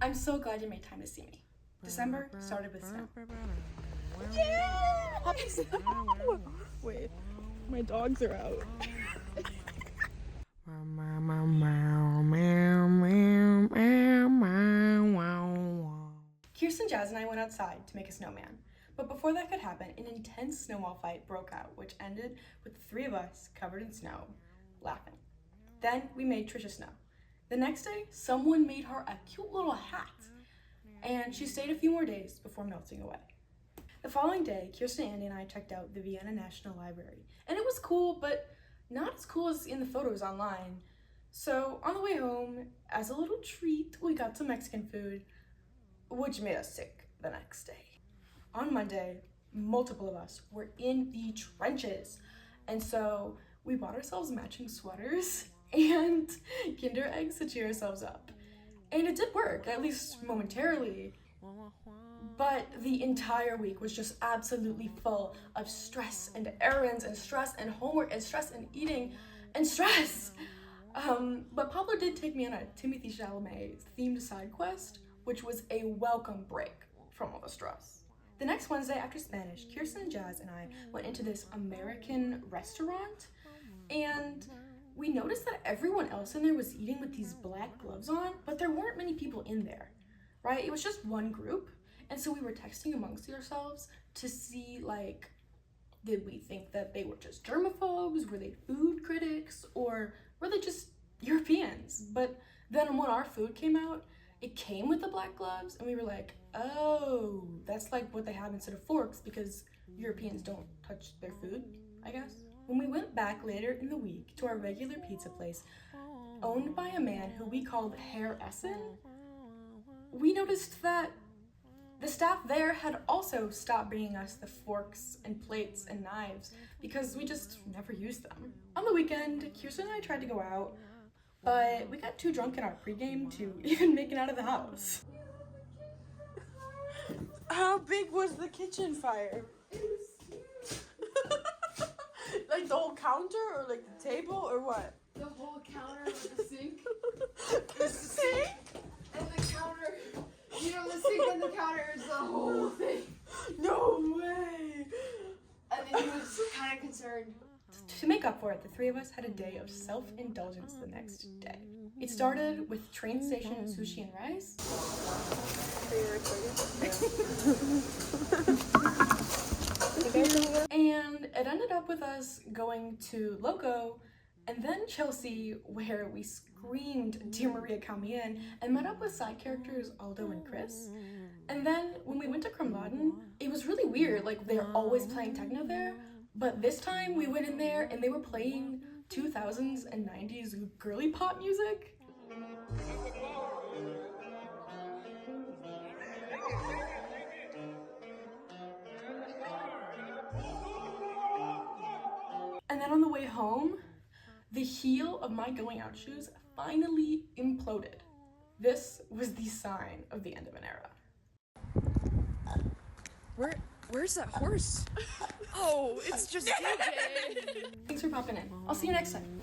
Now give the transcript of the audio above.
I'm so glad you made time to see me. December started with snow. Yeah! Happy snow! Wait, my dogs are out. Kirsten, Jazz, and I went outside to make a snowman. But before that could happen, an intense snowball fight broke out, which ended with the three of us covered in snow, laughing. Then we made Trisha snow. The next day, someone made her a cute little hat, and she stayed a few more days before melting away. The following day, Kirsten, Andy, and I checked out the Vienna National Library, and it was cool, but not as cool as in the photos online. So on the way home, as a little treat, we got some Mexican food, which made us sick the next day. On Monday, multiple of us were in the trenches, and so we bought ourselves matching sweaters and Kinder eggs to cheer ourselves up. And it did work, at least momentarily. But the entire week was just absolutely full of stress and errands and stress and homework and stress and eating and stress. But Pablo did take me on a Timothy Chalamet themed side quest, which was a welcome break from all the stress. The next Wednesday after Spanish, Kirsten, Jazz, and I went into this American restaurant, and we noticed that everyone else in there was eating with these black gloves on, but there weren't many people in there, right? It was just one group. And so we were texting amongst ourselves to see, like, did we think that they were just germaphobes? Were they food critics? Or were they just Europeans? But then when our food came out, it came with the black gloves, and we were like, oh, that's like what they have instead of forks because Europeans don't touch their food, I guess. When we went back later in the week to our regular pizza place, owned by a man who we called Herr Essen, we noticed that the staff there had also stopped bringing us the forks and plates and knives because we just never used them. On the weekend, Kirsten and I tried to go out, but we got too drunk in our pregame to even make it out of the house. How big was the kitchen fire? Like the whole counter or like the table or what? The whole counter with the sink. The sink? And the counter. You know, the sink and the counter is the whole thing. No way! And then he was kind of concerned. To make up for it, the three of us had a day of self-indulgence the next day. It started with train station sushi and rice. Are you recording? And it ended up with us going to Loco and then Chelsea, where we screamed Dear Maria Count Me In and met up with side characters Aldo and Chris. And then when we went to Krumbaden, it was really weird, like they're always playing techno there, but this time we went in there and they were playing 2000s and 90s girly pop music. And then on the way home, the heel of my going out shoes finally imploded. This was the sign of the end of an era. Where's that horse? Oh, it's just DJ. Thanks for popping in. I'll see you next time.